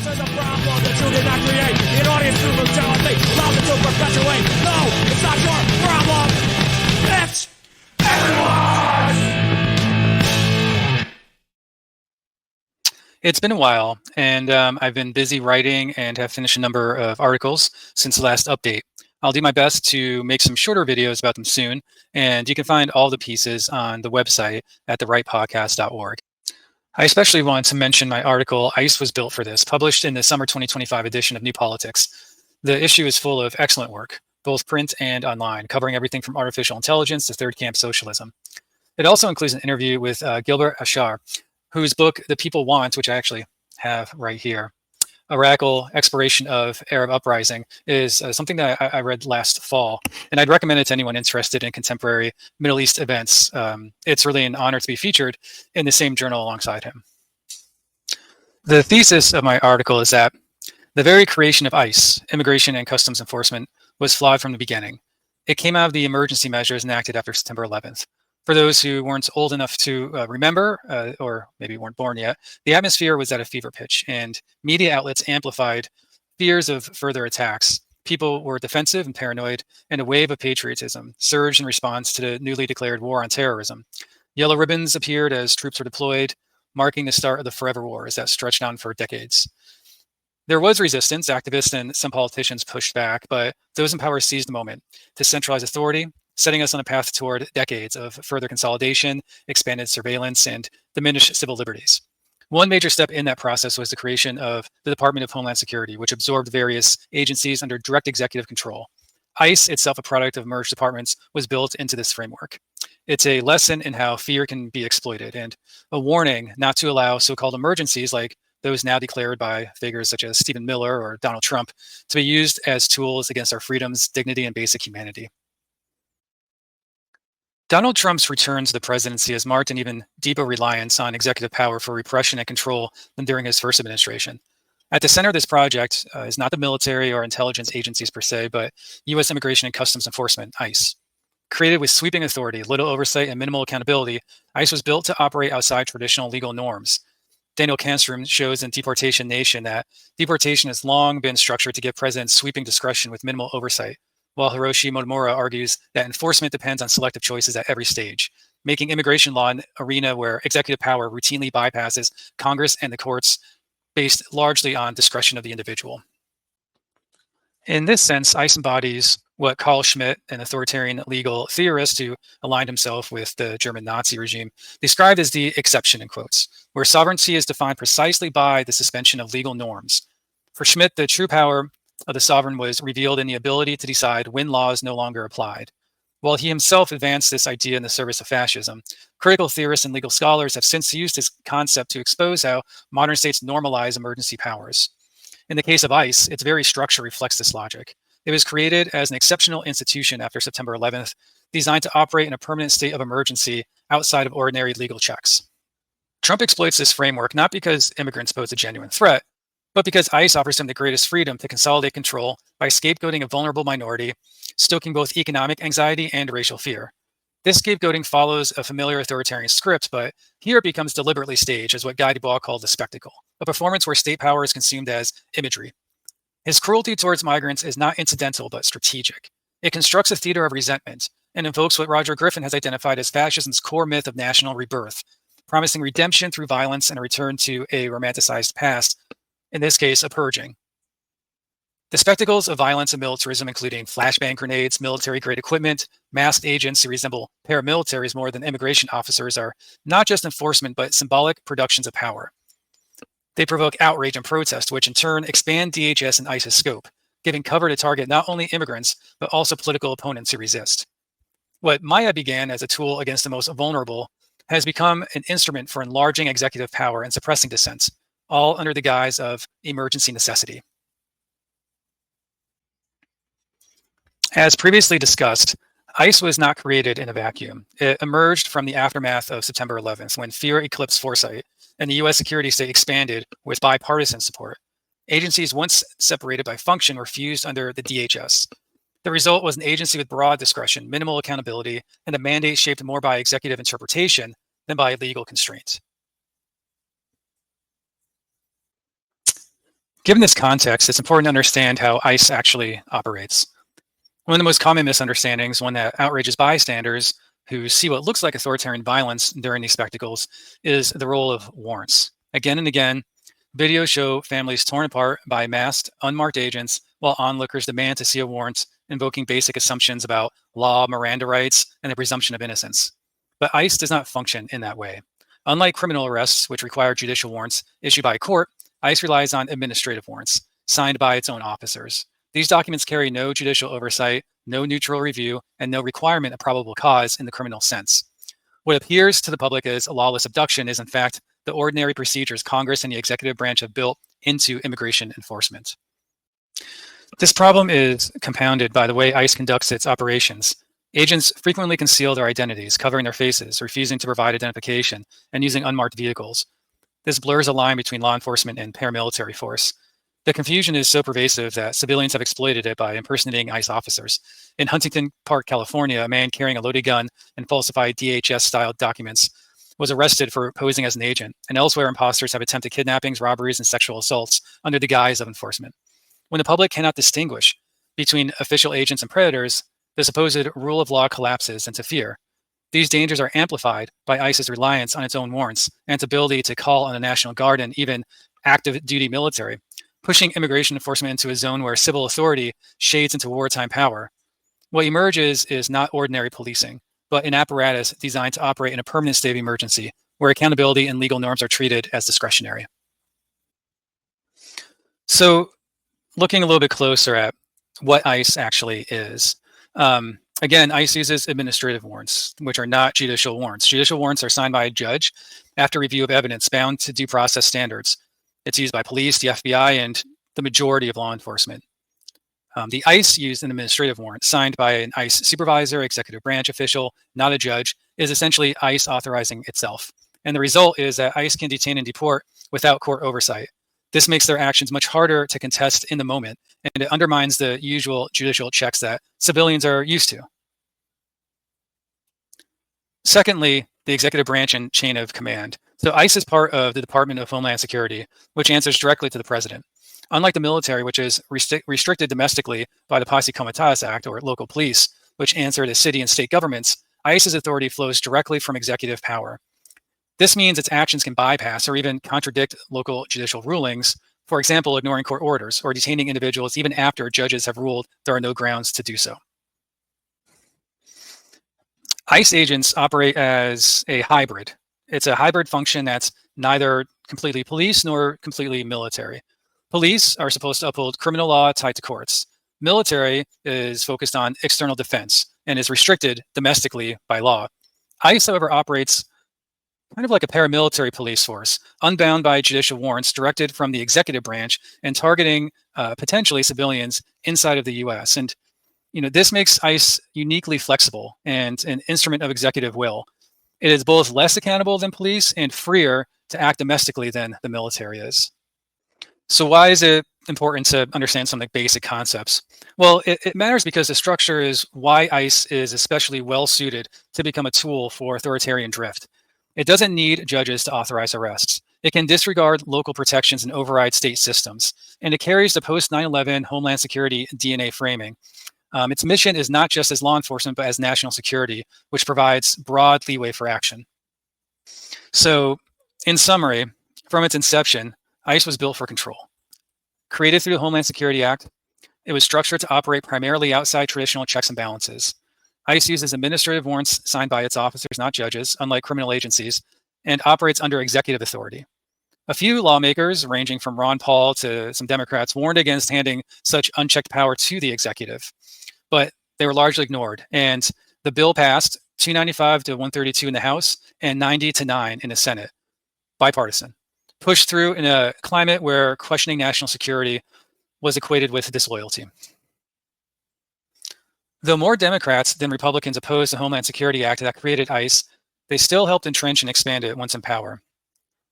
This is a problem that you did not create. An audience through brutality allows it to perpetuate. No, it's not your problem. It's everyone's. It's been a while, and I've been busy writing and have finished a number of articles since the last update. I'll do my best to make some shorter videos about them soon, and you can find all the pieces on the website at therightpodcast.org. I especially want to mention my article, ICE Was Built for This, published in the summer 2025 edition of New Politics. The issue is full of excellent work, both print and online, covering everything from artificial intelligence to third camp socialism. It also includes an interview with Gilbert Achcar, whose book, The People Want, which I actually have right here, A Radical Exploration of Arab Uprising, is something that I read last fall, and I'd recommend it to anyone interested in contemporary Middle East events. It's really an honor to be featured in the same journal alongside him. The thesis of my article is that the very creation of ICE, Immigration and Customs Enforcement, was flawed from the beginning. It came out of the emergency measures enacted after September 11th. For those who weren't old enough to remember, or maybe weren't born yet, the atmosphere was at a fever pitch, and media outlets amplified fears of further attacks. People were defensive and paranoid, and a wave of patriotism surged in response to the newly declared war on terrorism. Yellow ribbons appeared as troops were deployed, marking the start of the forever wars that stretched on for decades. There was resistance. Activists and some politicians pushed back, but those in power seized the moment to centralize authority, setting us on a path toward decades of further consolidation, expanded surveillance, and diminished civil liberties. One major step in that process was the creation of the Department of Homeland Security, which absorbed various agencies under direct executive control. ICE, itself a product of merged departments, was built into this framework. It's a lesson in how fear can be exploited, and a warning not to allow so-called emergencies like those now declared by figures such as Stephen Miller or Donald Trump to be used as tools against our freedoms, dignity, and basic humanity. Donald Trump's return to the presidency has marked an even deeper reliance on executive power for repression and control than during his first administration. At the center of this project is not the military or intelligence agencies per se, but U.S. Immigration and Customs Enforcement, ICE. Created with sweeping authority, little oversight, and minimal accountability, ICE was built to operate outside traditional legal norms. Daniel Kanstrom shows in Deportation Nation that deportation has long been structured to give presidents sweeping discretion with minimal oversight, while Hiroshi Motomura argues that enforcement depends on selective choices at every stage, making immigration law an arena where executive power routinely bypasses Congress and the courts based largely on discretion of the individual. In this sense, ICE embodies what Carl Schmitt, an authoritarian legal theorist who aligned himself with the German Nazi regime, described as the exception, in quotes, where sovereignty is defined precisely by the suspension of legal norms. For Schmitt, the true power of the sovereign was revealed in the ability to decide when laws no longer applied. While he himself advanced this idea in the service of fascism, critical theorists and legal scholars have since used this concept to expose how modern states normalize emergency powers. In the case of ICE, its very structure reflects this logic. It was created as an exceptional institution after September 11th, designed to operate in a permanent state of emergency outside of ordinary legal checks. Trump exploits this framework not because immigrants pose a genuine threat, but because ICE offers him the greatest freedom to consolidate control by scapegoating a vulnerable minority, stoking both economic anxiety and racial fear. This scapegoating follows a familiar authoritarian script, but here it becomes deliberately staged as what Guy Dubois called the spectacle, a performance where state power is consumed as imagery. His cruelty towards migrants is not incidental, but strategic. It constructs a theater of resentment and invokes what Roger Griffin has identified as fascism's core myth of national rebirth, promising redemption through violence and a return to a romanticized past, in this case, a purging. The spectacles of violence and militarism, including flashbang grenades, military-grade equipment, masked agents who resemble paramilitaries more than immigration officers, are not just enforcement, but symbolic productions of power. They provoke outrage and protest, which in turn expand DHS and ICE's scope, giving cover to target not only immigrants, but also political opponents who resist. What Maya began as a tool against the most vulnerable has become an instrument for enlarging executive power and suppressing dissent, all under the guise of emergency necessity. As previously discussed, ICE was not created in a vacuum. It emerged from the aftermath of September 11th, when fear eclipsed foresight and the US security state expanded with bipartisan support. Agencies once separated by function were fused under the DHS. The result was an agency with broad discretion, minimal accountability, and a mandate shaped more by executive interpretation than by legal constraint. Given this context, it's important to understand how ICE actually operates. One of the most common misunderstandings, one that outrages bystanders who see what looks like authoritarian violence during these spectacles, is the role of warrants. Again and again, videos show families torn apart by masked, unmarked agents, while onlookers demand to see a warrant, invoking basic assumptions about law, Miranda rights, and the presumption of innocence. But ICE does not function in that way. Unlike criminal arrests, which require judicial warrants issued by a court, ICE relies on administrative warrants, signed by its own officers. These documents carry no judicial oversight, no neutral review, and no requirement of probable cause in the criminal sense. What appears to the public as a lawless abduction is, in fact, the ordinary procedures Congress and the executive branch have built into immigration enforcement. This problem is compounded by the way ICE conducts its operations. Agents frequently conceal their identities, covering their faces, refusing to provide identification, and using unmarked vehicles. This blurs a line between law enforcement and paramilitary force. The confusion is so pervasive that civilians have exploited it by impersonating ICE officers. In Huntington Park, California, a man carrying a loaded gun and falsified DHS-style documents was arrested for posing as an agent, and elsewhere imposters have attempted kidnappings, robberies, and sexual assaults under the guise of enforcement. When the public cannot distinguish between official agents and predators, the supposed rule of law collapses into fear. These dangers are amplified by ICE's reliance on its own warrants and its ability to call on the National Guard and even active duty military, pushing immigration enforcement into a zone where civil authority shades into wartime power. What emerges is not ordinary policing, but an apparatus designed to operate in a permanent state of emergency, where accountability and legal norms are treated as discretionary. So, looking a little bit closer at what ICE actually is. Again, ICE uses administrative warrants, which are not judicial warrants. Judicial warrants are signed by a judge after review of evidence bound to due process standards. It's used by police, the FBI, and the majority of law enforcement. The ICE used an administrative warrant signed by an ICE supervisor, executive branch official, not a judge, is essentially ICE authorizing itself. And the result is that ICE can detain and deport without court oversight. This makes their actions much harder to contest in the moment, and it undermines the usual judicial checks that civilians are used to. Secondly, the executive branch and chain of command. So ICE is part of the Department of Homeland Security, which answers directly to the president. Unlike the military, which is restricted domestically by the Posse Comitatus Act or local police, which answer to city and state governments, ICE's authority flows directly from executive power. This means its actions can bypass or even contradict local judicial rulings, for example, ignoring court orders or detaining individuals even after judges have ruled there are no grounds to do so. ICE agents operate as a hybrid. It's a hybrid function that's neither completely police nor completely military. Police are supposed to uphold criminal law tied to courts. Military is focused on external defense and is restricted domestically by law. ICE, however, operates kind of like a paramilitary police force, unbound by judicial warrants directed from the executive branch and targeting potentially civilians inside of the US. And this makes ICE uniquely flexible and an instrument of executive will. It is both less accountable than police and freer to act domestically than the military is. So why is it important to understand some basic concepts? Well, it matters because the structure is why ICE is especially well suited to become a tool for authoritarian drift. It doesn't need judges to authorize arrests. It can disregard local protections and override state systems. And it carries the post 9/11 Homeland Security DNA framing. Its mission is not just as law enforcement, but as national security, which provides broad leeway for action. So, in summary, from its inception, ICE was built for control. Created through the Homeland Security Act, it was structured to operate primarily outside traditional checks and balances. ICE uses administrative warrants signed by its officers, not judges, unlike criminal agencies, and operates under executive authority. A few lawmakers, ranging from Ron Paul to some Democrats, warned against handing such unchecked power to the executive, but they were largely ignored. And the bill passed 295 to 132 in the House and 90 to 9 in the Senate, bipartisan, pushed through in a climate where questioning national security was equated with disloyalty. Though more Democrats than Republicans opposed the Homeland Security Act that created ICE, they still helped entrench and expand it once in power.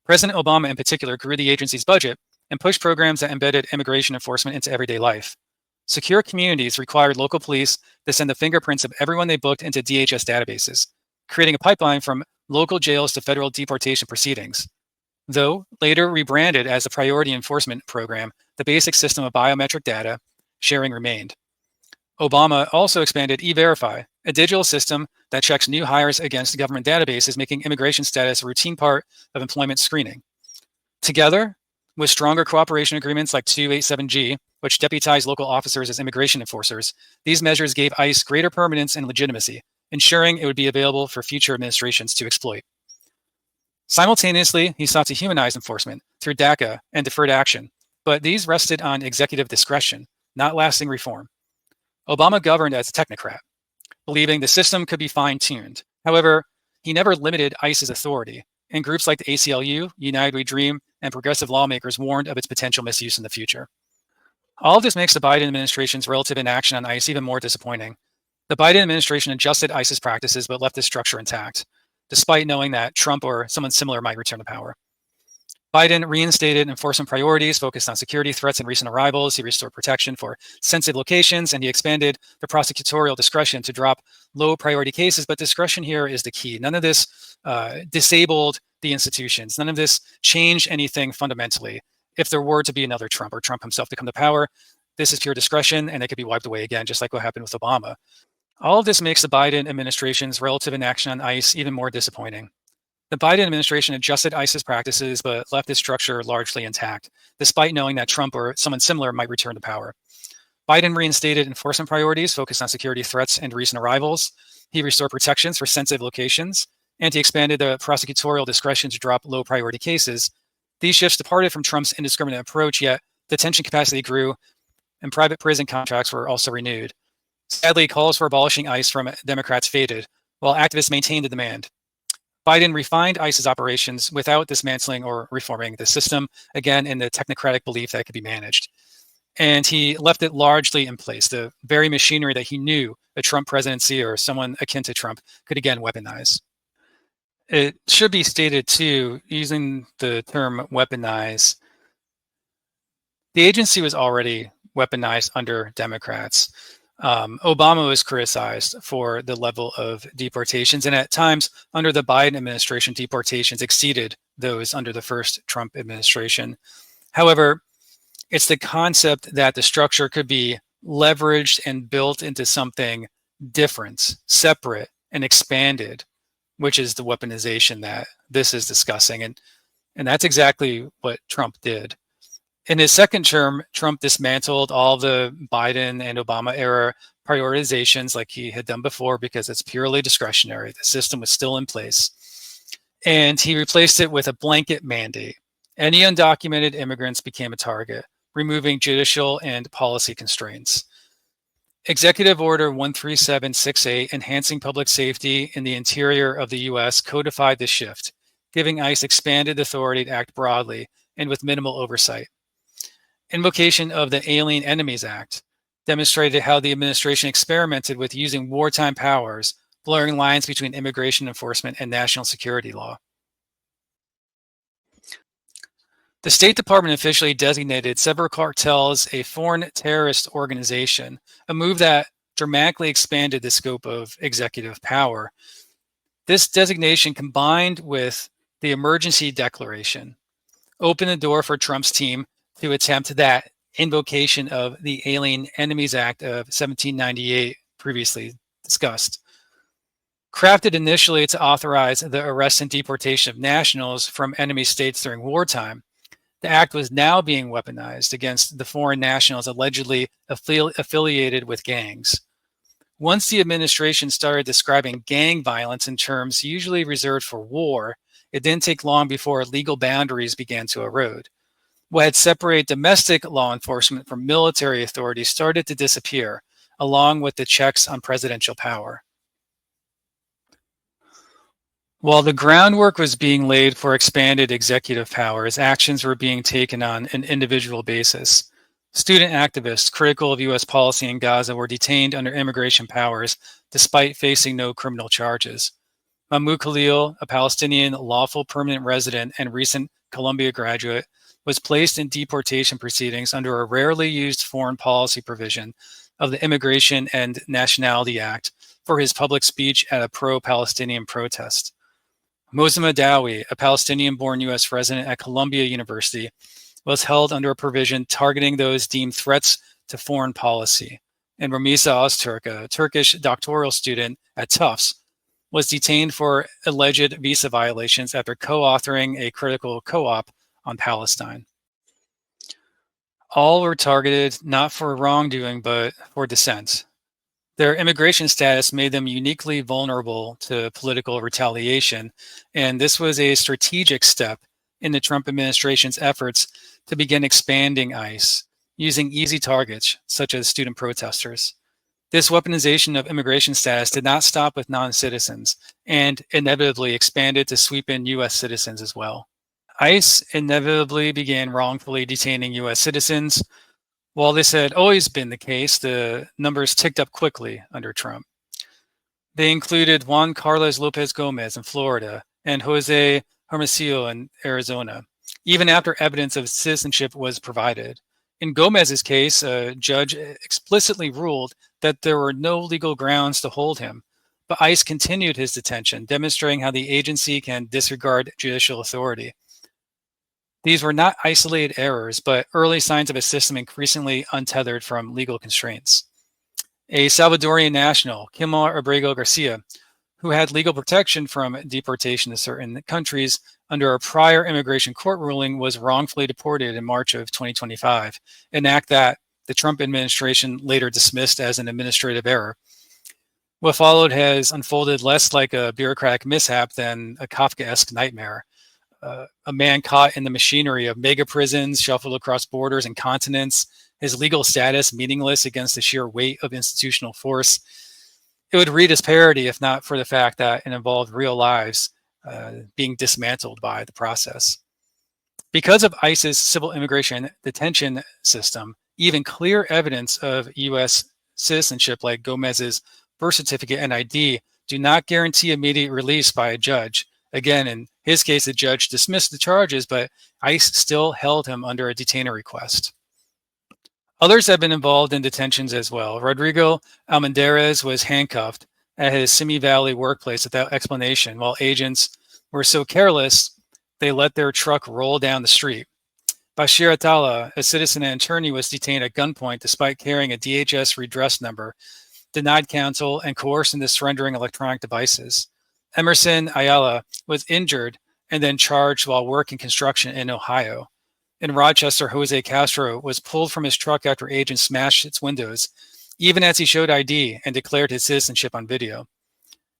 President Obama, in particular, grew the agency's budget and pushed programs that embedded immigration enforcement into everyday life. Secure communities required local police to send the fingerprints of everyone they booked into DHS databases, creating a pipeline from local jails to federal deportation proceedings. Though later rebranded as the Priority Enforcement Program, the basic system of biometric data sharing remained. Obama also expanded E-Verify, a digital system that checks new hires against government databases, making immigration status a routine part of employment screening. Together with stronger cooperation agreements like 287G, which deputized local officers as immigration enforcers, these measures gave ICE greater permanence and legitimacy, ensuring it would be available for future administrations to exploit. Simultaneously, he sought to humanize enforcement through DACA and deferred action, but these rested on executive discretion, not lasting reform. Obama governed as a technocrat, believing the system could be fine-tuned. However, he never limited ICE's authority, and groups like the ACLU, United We Dream, and progressive lawmakers warned of its potential misuse in the future. All of this makes the Biden administration's relative inaction on ICE even more disappointing. The Biden administration adjusted ICE's practices but left the structure intact, despite knowing that Trump or someone similar might return to power. Biden reinstated enforcement priorities focused on security threats and recent arrivals. He restored protection for sensitive locations, and he expanded the prosecutorial discretion to drop low priority cases. But discretion here is the key. None of this disabled the institutions. None of this changed anything fundamentally. If there were to be another Trump or Trump himself to come to power, this is pure discretion, and it could be wiped away again, just like what happened with Obama. All of this makes the Biden administration's relative inaction on ICE even more disappointing. The Biden administration adjusted ICE's practices but left its structure largely intact, despite knowing that Trump or someone similar might return to power. Biden reinstated enforcement priorities focused on security threats and recent arrivals. He restored protections for sensitive locations, and he expanded the prosecutorial discretion to drop low priority cases. These shifts departed from Trump's indiscriminate approach, yet detention capacity grew, and private prison contracts were also renewed. Sadly, calls for abolishing ICE from Democrats faded, while activists maintained the demand. Biden refined ICE's operations without dismantling or reforming the system, again, in the technocratic belief that it could be managed. And he left it largely in place, the very machinery that he knew a Trump presidency or someone akin to Trump could again weaponize. It should be stated, too, using the term weaponize, the agency was already weaponized under Democrats. Obama was criticized for the level of deportations, and at times under the Biden administration, deportations exceeded those under the first Trump administration. However, it's the concept that the structure could be leveraged and built into something different, separate, and expanded, which is the weaponization that this is discussing. And that's exactly what Trump did. In his second term, Trump dismantled all the Biden and Obama era prioritizations like he had done before because it's purely discretionary. The system was still in place. And he replaced it with a blanket mandate. Any undocumented immigrants became a target, removing judicial and policy constraints. Executive Order 13768, enhancing public safety in the interior of the U.S., codified this shift, giving ICE expanded authority to act broadly and with minimal oversight. Invocation of the Alien Enemies Act demonstrated how the administration experimented with using wartime powers, blurring lines between immigration enforcement and national security law. The State Department officially designated several cartels a foreign terrorist organization, a move that dramatically expanded the scope of executive power. This designation, combined with the emergency declaration, opened the door for Trump's team to attempt that invocation of the Alien Enemies Act of 1798 previously discussed. Crafted initially to authorize the arrest and deportation of nationals from enemy states during wartime, the act was now being weaponized against the foreign nationals allegedly affiliated with gangs. Once the administration started describing gang violence in terms usually reserved for war, it didn't take long before legal boundaries began to erode. What had separated domestic law enforcement from military authorities started to disappear, along with the checks on presidential power. While the groundwork was being laid for expanded executive powers, actions were being taken on an individual basis. Student activists critical of U.S. policy in Gaza were detained under immigration powers despite facing no criminal charges. Mahmoud Khalil, a Palestinian lawful permanent resident and recent Columbia graduate, was placed in deportation proceedings under a rarely used foreign policy provision of the Immigration and Nationality Act for his public speech at a pro-Palestinian protest. Mosama Dawi, a Palestinian-born U.S. resident at Columbia University, was held under a provision targeting those deemed threats to foreign policy. And Ramisa Öztürk, a Turkish doctoral student at Tufts, was detained for alleged visa violations after co-authoring a critical co-op on Palestine. All were targeted not for wrongdoing, but for dissent. Their immigration status made them uniquely vulnerable to political retaliation, and this was a strategic step in the Trump administration's efforts to begin expanding ICE, using easy targets such as student protesters. This weaponization of immigration status did not stop with non-citizens and inevitably expanded to sweep in US citizens as well. ICE inevitably began wrongfully detaining US citizens. While this had always been the case, the numbers ticked up quickly under Trump. They included Juan Carlos Lopez Gomez in Florida and Jose Hermosillo in Arizona, even after evidence of citizenship was provided. In Gomez's case, a judge explicitly ruled that there were no legal grounds to hold him, but ICE continued his detention, demonstrating how the agency can disregard judicial authority. These were not isolated errors, but early signs of a system increasingly untethered from legal constraints. A Salvadorian national, Kilmar Abrego Garcia, who had legal protection from deportation to certain countries under a prior immigration court ruling, was wrongfully deported in March of 2025, an act that the Trump administration later dismissed as an administrative error. What followed has unfolded less like a bureaucratic mishap than a Kafkaesque nightmare. A man caught in the machinery of mega prisons, shuffled across borders and continents, his legal status meaningless against the sheer weight of institutional force. It would read as parody if not for the fact that it involved real lives being dismantled by the process. Because of ICE's civil immigration detention system, even clear evidence of US citizenship like Gomez's birth certificate and ID do not guarantee immediate release by a judge. Again, in his case, the judge dismissed the charges, but ICE still held him under a detainer request. Others have been involved in detentions as well. Rodrigo Almendarez was handcuffed at his Simi Valley workplace without explanation, while agents were so careless they let their truck roll down the street. Bashir Atala, a citizen and attorney, was detained at gunpoint despite carrying a DHS redress number, denied counsel, and coerced into surrendering electronic devices. Emerson Ayala was injured and then charged while working construction in Ohio. In Rochester, Jose Castro was pulled from his truck after agents smashed its windows, even as he showed ID and declared his citizenship on video.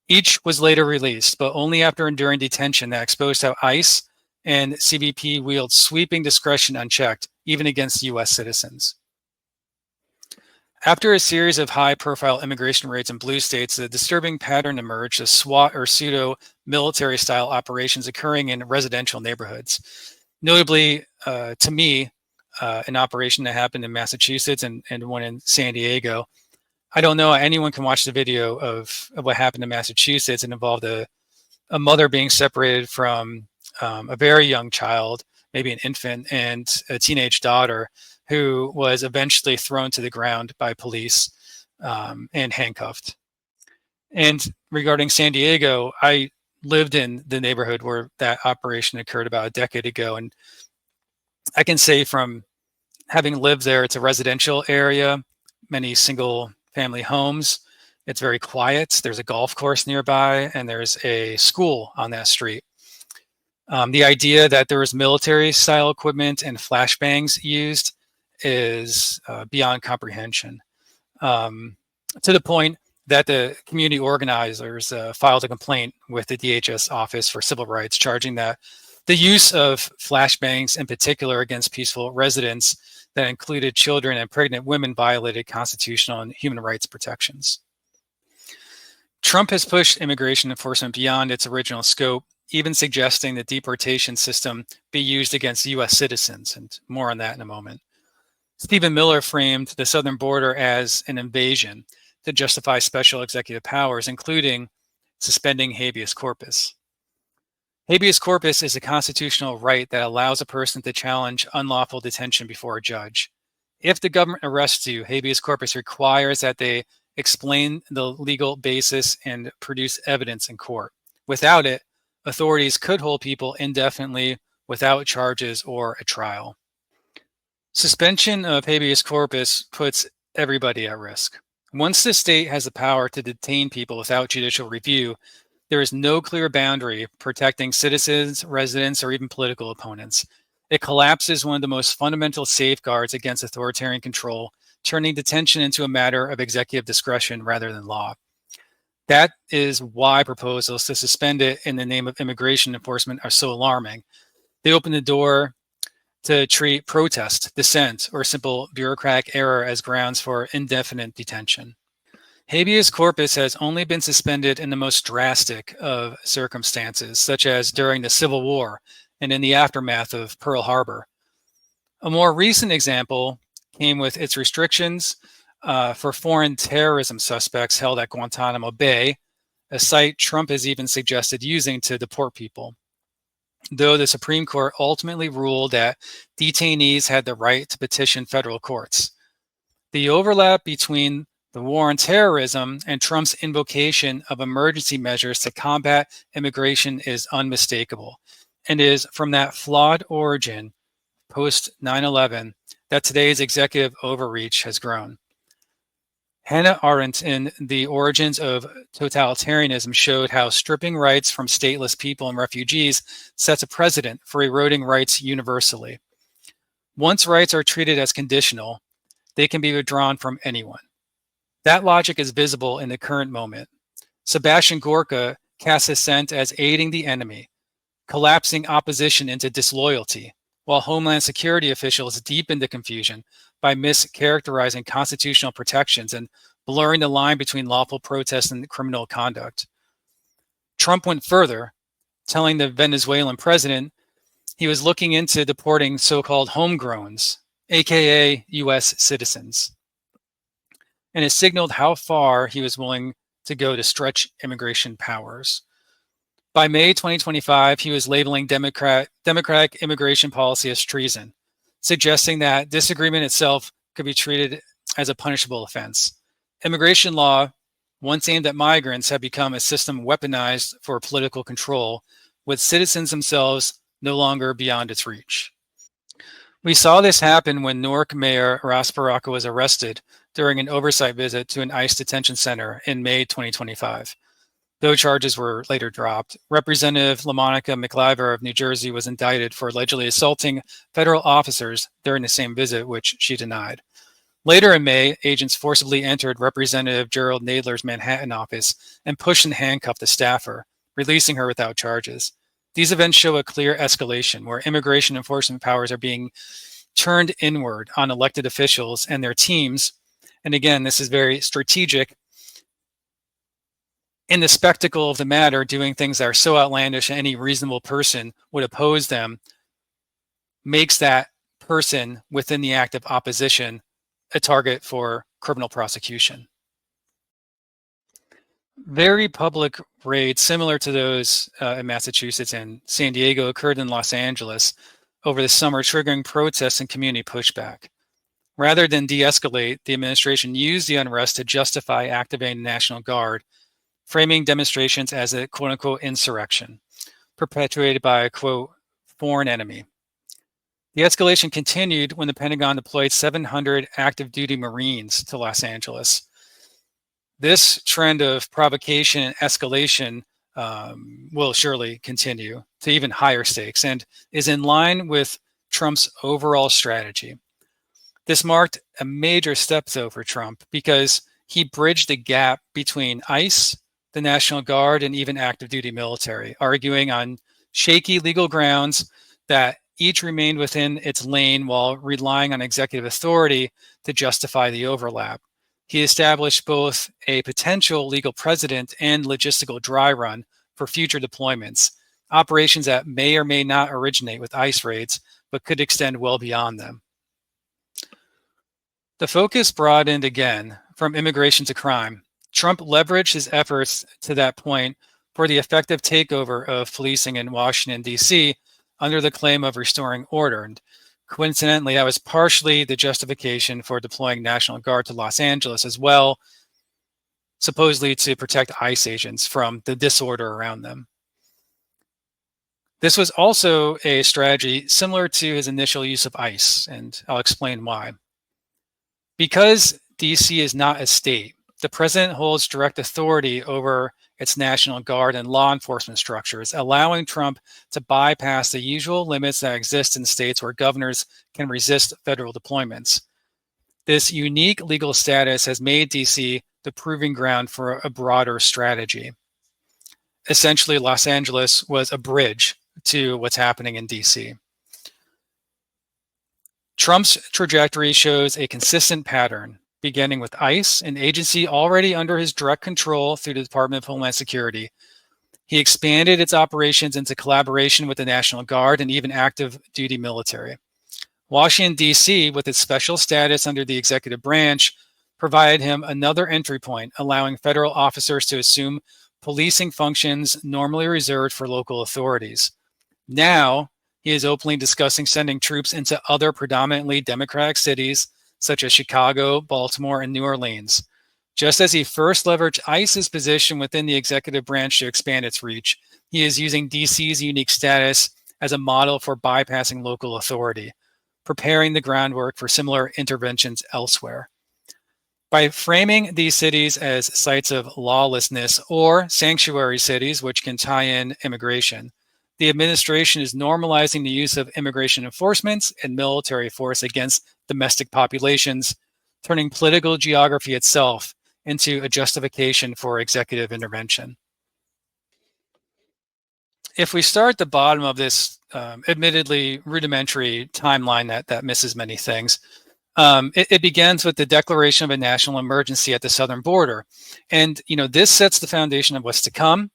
Each was later released, but only after enduring detention that exposed how ICE and CBP wield sweeping discretion unchecked, even against US citizens. After a series of high-profile immigration raids in blue states, a disturbing pattern emerged of SWAT or pseudo-military-style operations occurring in residential neighborhoods. Notably, to me, an operation that happened in Massachusetts and one in San Diego. I don't know, anyone can watch the video of what happened in Massachusetts. It involved a mother being separated from a very young child, maybe an infant, and a teenage daughter, who was eventually thrown to the ground by police and handcuffed. And regarding San Diego, I lived in the neighborhood where that operation occurred about a decade ago. And I can say from having lived there, it's a residential area, many single family homes. It's very quiet. There's a golf course nearby, and there's a school on that street. The idea that there was military style equipment and flashbangs used is beyond comprehension, to the point that the community organizers filed a complaint with the DHS Office for Civil Rights, charging that the use of flashbangs in particular against peaceful residents that included children and pregnant women violated constitutional and human rights protections. Trump has pushed immigration enforcement beyond its original scope, even suggesting the deportation system be used against US citizens, and more on that in a moment. Stephen Miller framed the southern border as an invasion to justify special executive powers, including suspending habeas corpus. Habeas corpus is a constitutional right that allows a person to challenge unlawful detention before a judge. If the government arrests you, habeas corpus requires that they explain the legal basis and produce evidence in court. Without it, authorities could hold people indefinitely without charges or a trial. Suspension of habeas corpus puts everybody at risk. Once the state has the power to detain people without judicial review, there is no clear boundary protecting citizens, residents, or even political opponents. It collapses one of the most fundamental safeguards against authoritarian control, turning detention into a matter of executive discretion rather than law. That is why proposals to suspend it in the name of immigration enforcement are so alarming. They open the door to treat protest, dissent, or simple bureaucratic error as grounds for indefinite detention. Habeas corpus has only been suspended in the most drastic of circumstances, such as during the Civil War and in the aftermath of Pearl Harbor. A more recent example came with its restrictions for foreign terrorism suspects held at Guantanamo Bay, a site Trump has even suggested using to deport people. Though the Supreme Court ultimately ruled that detainees had the right to petition federal courts. The overlap between the war on terrorism and Trump's invocation of emergency measures to combat immigration is unmistakable, and is from that flawed origin, post 9/11, that today's executive overreach has grown. Hannah Arendt in The Origins of Totalitarianism showed how stripping rights from stateless people and refugees sets a precedent for eroding rights universally. Once rights are treated as conditional, they can be withdrawn from anyone. That logic is visible in the current moment. Sebastian Gorka casts dissent as aiding the enemy, collapsing opposition into disloyalty, while Homeland Security officials deepen the confusion by mischaracterizing constitutional protections and blurring the line between lawful protest and criminal conduct. Trump went further, telling the Venezuelan president he was looking into deporting so-called homegrowns, aka US citizens, and has signaled how far he was willing to go to stretch immigration powers. By May 2025, he was labeling Democratic immigration policy as treason, suggesting that disagreement itself could be treated as a punishable offense. Immigration law, once aimed at migrants, had become a system weaponized for political control, with citizens themselves no longer beyond its reach. We saw this happen when Newark Mayor Ras Baraka was arrested during an oversight visit to an ICE detention center in May 2025. Though charges were later dropped, Representative LaMonica McIver of New Jersey was indicted for allegedly assaulting federal officers during the same visit, which she denied. Later in May, agents forcibly entered Representative Gerald Nadler's Manhattan office and pushed and handcuffed a staffer, releasing her without charges. These events show a clear escalation where immigration enforcement powers are being turned inward on elected officials and their teams. And again, this is very strategic in the spectacle of the matter, doing things that are so outlandish any reasonable person would oppose them, makes that person within the act of opposition a target for criminal prosecution. Very public raids similar to those in Massachusetts and San Diego occurred in Los Angeles over the summer, triggering protests and community pushback. Rather than de-escalate, the administration used the unrest to justify activating the National Guard, framing demonstrations as a quote-unquote insurrection, perpetuated by a quote, foreign enemy. The escalation continued when the Pentagon deployed 700 active duty Marines to Los Angeles. This trend of provocation and escalation will surely continue to even higher stakes and is in line with Trump's overall strategy. This marked a major step, though, for Trump because he bridged the gap between ICE, the National Guard, and even active duty military, arguing on shaky legal grounds that each remained within its lane while relying on executive authority to justify the overlap. He established both a potential legal precedent and logistical dry run for future deployments, operations that may or may not originate with ICE raids, but could extend well beyond them. The focus broadened again from immigration to crime. Trump leveraged his efforts to that point for the effective takeover of policing in Washington, D.C., under the claim of restoring order. And coincidentally, that was partially the justification for deploying National Guard to Los Angeles as well, supposedly to protect ICE agents from the disorder around them. This was also a strategy similar to his initial use of ICE, and I'll explain why. Because DC is not a state, the president holds direct authority over its National Guard and law enforcement structures, allowing Trump to bypass the usual limits that exist in states where governors can resist federal deployments. This unique legal status has made DC the proving ground for a broader strategy. Essentially, Los Angeles was a bridge to what's happening in DC. Trump's trajectory shows a consistent pattern, beginning with ICE, an agency already under his direct control through the Department of Homeland Security. He expanded its operations into collaboration with the National Guard and even active duty military. Washington, D.C., with its special status under the executive branch, provided him another entry point, allowing federal officers to assume policing functions normally reserved for local authorities. Now, he is openly discussing sending troops into other predominantly Democratic cities, such as Chicago, Baltimore, and New Orleans. Just as he first leveraged ICE's position within the executive branch to expand its reach, he is using DC's unique status as a model for bypassing local authority, preparing the groundwork for similar interventions elsewhere. By framing these cities as sites of lawlessness or sanctuary cities, which can tie in immigration, the administration is normalizing the use of immigration enforcement and military force against domestic populations, turning political geography itself into a justification for executive intervention. If we start at the bottom of this admittedly rudimentary timeline that misses many things, it begins with the declaration of a national emergency at the southern border. And, this sets the foundation of what's to come.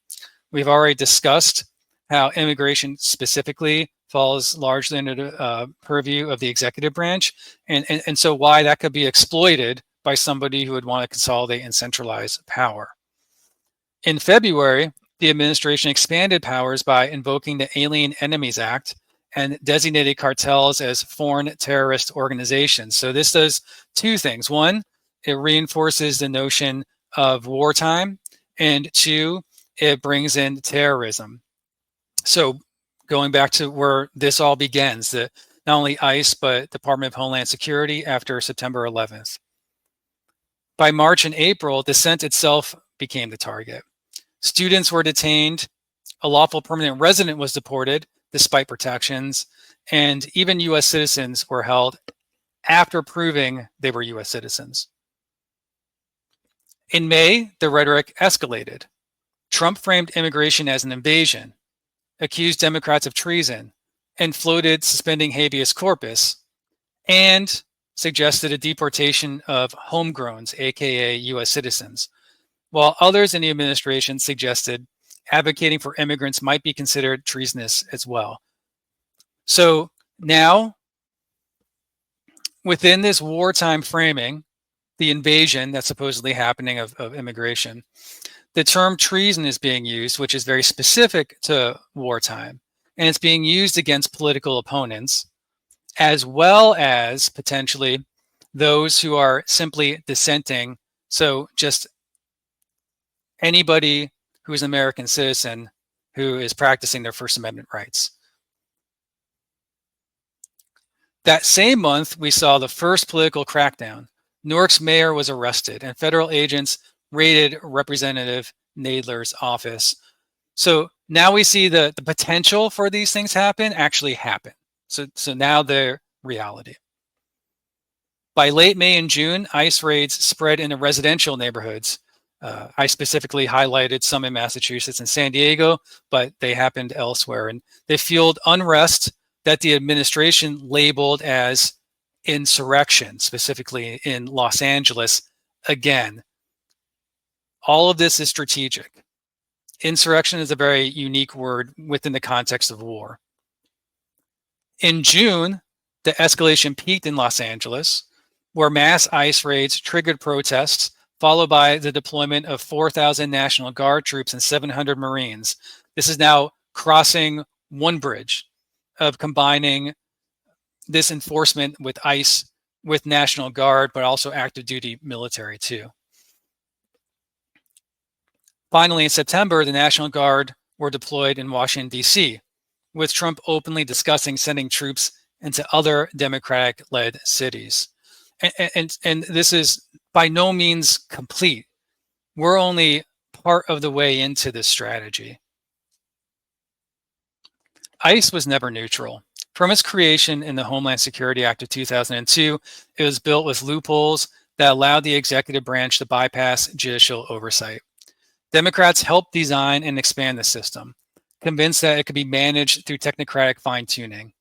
We've already discussed how immigration specifically falls largely under the purview of the executive branch, and so why that could be exploited by somebody who would want to consolidate and centralize power. In February, the administration expanded powers by invoking the Alien Enemies Act and designated cartels as foreign terrorist organizations. So this does two things. One, it reinforces the notion of wartime, and two, it brings in terrorism. So going back to where this all begins, not only ICE, but Department of Homeland Security after September 11th. By March and April, dissent itself became the target. Students were detained, a lawful permanent resident was deported despite protections, and even US citizens were held after proving they were US citizens. In May, the rhetoric escalated. Trump framed immigration as an invasion, accused Democrats of treason, and floated suspending habeas corpus, and suggested a deportation of homegrowns, aka US citizens, while others in the administration suggested advocating for immigrants might be considered treasonous as well. So now, within this wartime framing, the invasion that's supposedly happening of immigration, the term treason is being used, which is very specific to wartime, and it's being used against political opponents, as well as potentially those who are simply dissenting. So just anybody who is an American citizen who is practicing their First Amendment rights. That same month, we saw the first political crackdown. Newark's mayor was arrested, and federal agents raided Representative Nadler's office. So now we see the potential for these things actually happen. So now they're reality. By late May and June, ICE raids spread into residential neighborhoods. I specifically highlighted some in Massachusetts and San Diego, but they happened elsewhere. And they fueled unrest that the administration labeled as insurrection, specifically in Los Angeles. Again, all of this is strategic. Insurrection is a very unique word within the context of war. In June, the escalation peaked in Los Angeles, where mass ICE raids triggered protests, followed by the deployment of 4,000 National Guard troops and 700 Marines. This is now crossing one bridge of combining this enforcement with ICE, with National Guard, but also active duty military too. Finally, in September, the National Guard were deployed in Washington, D.C. with Trump openly discussing sending troops into other Democratic-led cities. And this is by no means complete. We're only part of the way into this strategy. ICE was never neutral. From its creation in the Homeland Security Act of 2002, it was built with loopholes that allowed the executive branch to bypass judicial oversight. Democrats helped design and expand the system, convinced that it could be managed through technocratic fine-tuning.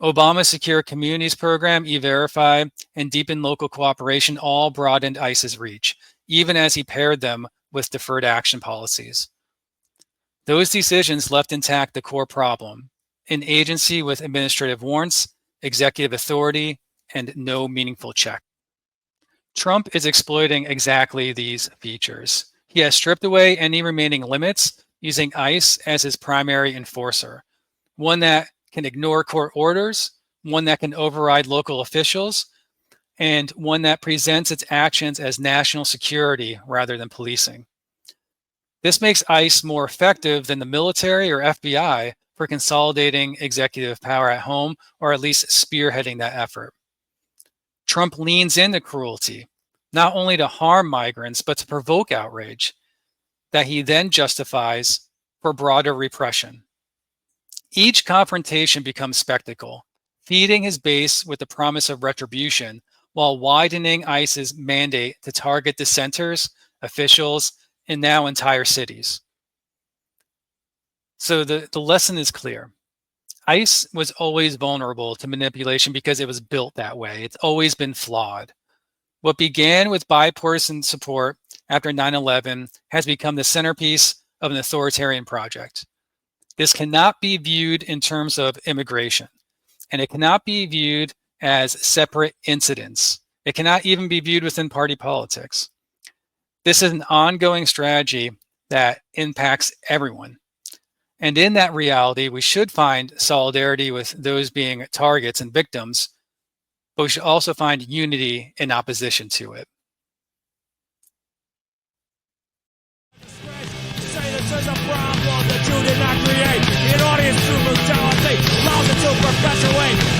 Obama's Secure Communities program, E-Verify, and deepened local cooperation all broadened ICE's reach, even as he paired them with deferred action policies. Those decisions left intact the core problem: an agency with administrative warrants, executive authority, and no meaningful check. Trump is exploiting exactly these features. He has stripped away any remaining limits, using ICE as his primary enforcer, one that can ignore court orders, one that can override local officials, and one that presents its actions as national security rather than policing. This makes ICE more effective than the military or FBI for consolidating executive power at home, or at least spearheading that effort. Trump leans into cruelty, not only to harm migrants, but to provoke outrage that he then justifies for broader repression. Each confrontation becomes spectacle, feeding his base with the promise of retribution while widening ICE's mandate to target dissenters, officials, and now entire cities. So the lesson is clear. ICE was always vulnerable to manipulation because it was built that way. It's always been flawed. What began with bipartisan support after 9/11 has become the centerpiece of an authoritarian project. This cannot be viewed in terms of immigration, and it cannot be viewed as separate incidents. It cannot even be viewed within party politics. This is an ongoing strategy that impacts everyone. And in that reality, we should find solidarity with those being targets and victims, but we should also find unity in opposition to it. Say this is a problem that you did not create. An audience through brutality allows it to perpetuate.